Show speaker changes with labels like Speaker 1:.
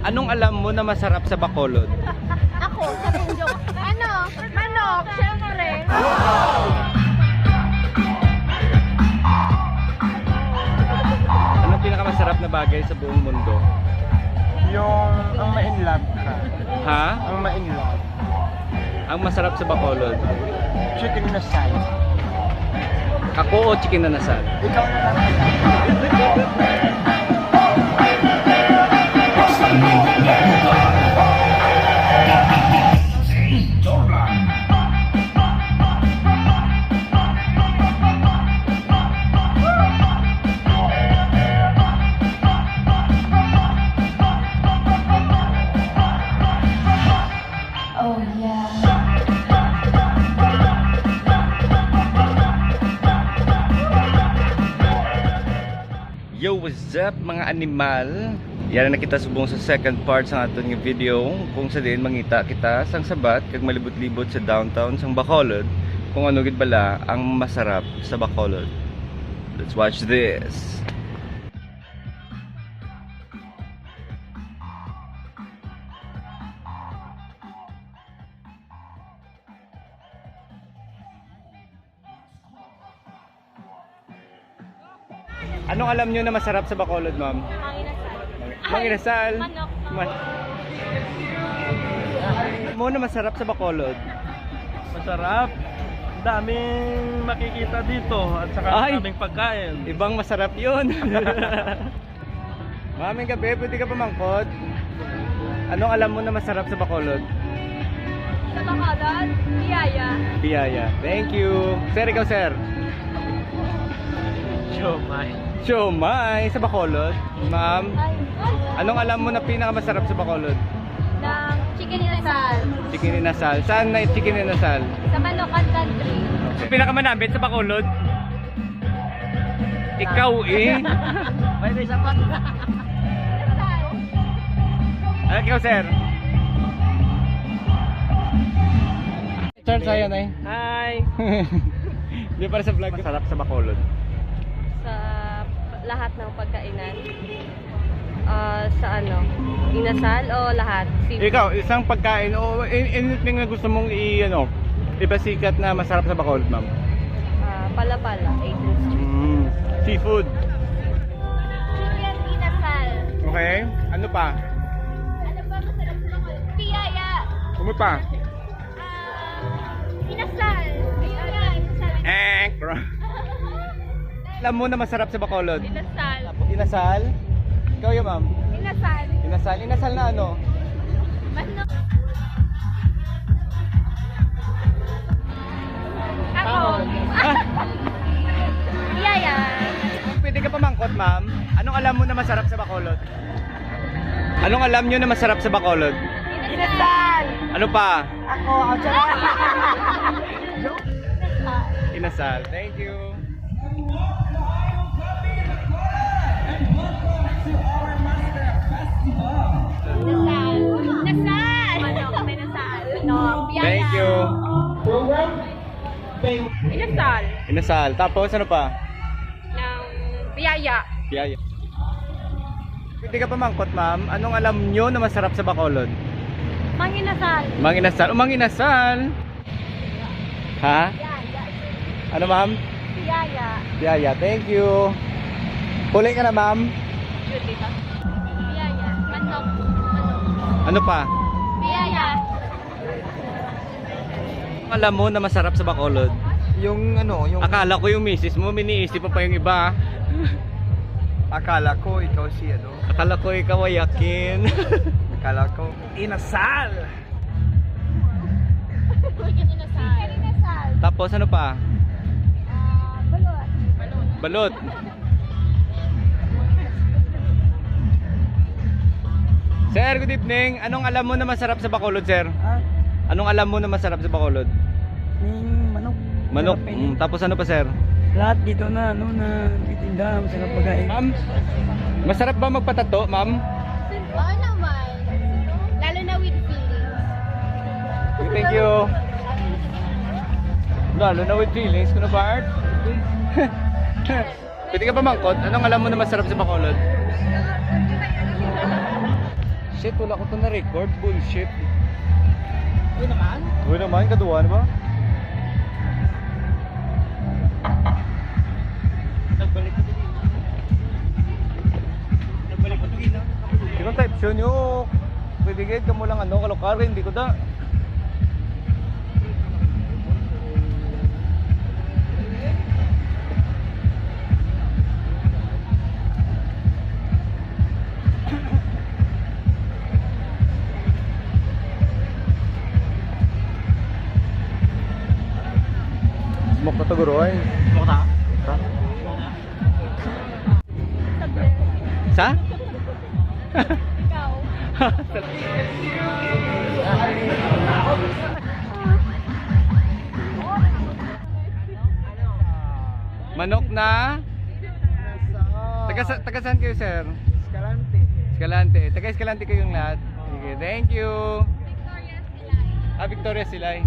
Speaker 1: Anong alam mo na masarap sa Bacolod?
Speaker 2: Ako, sa joke. Ano? Manok, syempre.
Speaker 1: Anong pinakamasarap na bagay sa buong mundo?
Speaker 3: Yung ang ma-inlove ka.
Speaker 1: Ha?
Speaker 3: Ang ma-inlove.
Speaker 1: Ang masarap sa Bacolod?
Speaker 3: Chicken na side.
Speaker 1: Ako o chicken na nasal?
Speaker 3: Ikaw na lang.
Speaker 2: Oh, yeah.
Speaker 1: Yo, what's up mga animal? Yan na kita subong sa second part sa aton nga video kung sa din mangita kita sang sabat kag malibot-libot sa downtown sang Bacolod kung ano gid bala ang masarap sa Bacolod. Let's watch this. Anong alam nyo na masarap sa Bacolod, ma'am? Manginasal.
Speaker 2: Manok.
Speaker 1: Mo na masarap sa Bacolod.
Speaker 3: Masarap. Daming makikita dito at saka
Speaker 1: Ay!
Speaker 3: daming pagkain.
Speaker 1: Ibang masarap yun. Maming gabi, pwede ka pamangkot? Anong alam mo na masarap sa Bacolod?
Speaker 2: Sa Bacolod, biyaya.
Speaker 1: Biyaya. Thank you. Sir, ikaw sir.
Speaker 3: Siomay.
Speaker 1: Siomay sa Bacolod. Ma'am, anong alam mo na pinakamasarap sa Bacolod?
Speaker 2: Ng chicken inasal.
Speaker 1: Chicken inasal. Saan na yung chicken inasal?
Speaker 2: Sa Manokan Country.
Speaker 1: Ang pinakamanabit sa Bacolod? Ikaw eh.
Speaker 3: May isa pa.
Speaker 2: Inasal.
Speaker 1: Ano ikaw sir? Sir, sa'yo na eh.
Speaker 3: Hi.
Speaker 1: Di para sa vlog. Masarap sa Bacolod.
Speaker 2: Sa lahat ng pagkainan. Sa ano? Inasal o lahat?
Speaker 1: Ikaw, isang pagkain o anything na gusto mong ipasikat na masarap sa Bacolod, ma'am?
Speaker 2: Pala-pala, 18th Street.
Speaker 1: Seafood.
Speaker 2: Chicken inasal.
Speaker 1: Okay. Ano pa?
Speaker 2: Ano ba masarap sa Bacolod? Biyaya.
Speaker 1: Ano pa?
Speaker 2: Inasal. Ayun, inasal.
Speaker 1: Alam mo na masarap sa Bacolod?
Speaker 2: Inasal.
Speaker 1: Inasal? Ikaw yun, ma'am?
Speaker 2: Inasal.
Speaker 1: Inasal? Inasal na ano?
Speaker 2: Manok. Ako. Biyaya.
Speaker 1: Pwede ka pamangkot, ma'am? Anong alam mo na masarap sa Bacolod? Anong alam nyo na masarap sa Bacolod?
Speaker 2: Inasal.
Speaker 1: Ano pa?
Speaker 2: Ako.
Speaker 1: Inasal. Thank you.
Speaker 2: Inasal. Inasal. Manok. Inasal. Manok. Biyaya.
Speaker 1: Thank you.
Speaker 2: Inasal.
Speaker 1: Inasal. Tapos ano pa?
Speaker 2: Ng biyaya.
Speaker 1: Biyaya. Pwede ka pamangkot, ma'am? Anong alam nyo na masarap sa Bacolod?
Speaker 2: Manginasal.
Speaker 1: Manginasal. O, manginasal. Ha? Ano, ma'am?
Speaker 2: Biyaya.
Speaker 1: Biyaya. Thank you. Huli ka na, ma'am?
Speaker 2: Biyaya. Manok.
Speaker 1: Ano pa?
Speaker 2: Biyaya.
Speaker 1: Alam mo na masarap sa Bacolod?
Speaker 3: Yung ano, yung
Speaker 1: Akala ko yung misis mo, miniisip mo pa yung iba.
Speaker 3: akala ko ikaw si ano.
Speaker 1: Akala ko ikaw ay yakin.
Speaker 3: Akala ko inasal.
Speaker 2: Chicken inasal. Chicken inasal.
Speaker 1: Tapos ano pa?
Speaker 2: Balot.
Speaker 1: Balot. Sir, good evening. Anong alam mo na masarap sa Bacolod, sir? Anong alam mo na masarap sa Bacolod?
Speaker 4: Yung manok.
Speaker 1: Manok.
Speaker 4: Sarap yun.
Speaker 1: Tapos ano pa, sir?
Speaker 4: Lahat dito na ano na titinda, masarap pagkain.
Speaker 1: Ma'am, masarap ba magpatato, ma'am?
Speaker 2: Oo naman. Lalo na with feelings.
Speaker 1: Thank you. Lalo na with feelings, kuno Bart. Pwede ka ba mangkot? Anong alam mo na masarap sa Bacolod? Shit, wala ko to na-record. Bullshit.
Speaker 3: Uy naman.
Speaker 1: Uy naman, kaduan ba?
Speaker 3: Nagbalik ko din. Nagbalik ko din.
Speaker 1: Di ko type siya nyo. Pwede ka mo lang ano, kalokari, hindi ko da. Smoke na to guro ay.
Speaker 3: Smoke na?
Speaker 1: Ha? Sa?
Speaker 2: Ikaw.
Speaker 1: Manok na? Taga saan kayo, sir?
Speaker 3: Escalante.
Speaker 1: Escalante. Taga Escalante kayong lahat. Sige, thank you. Victoria Silay.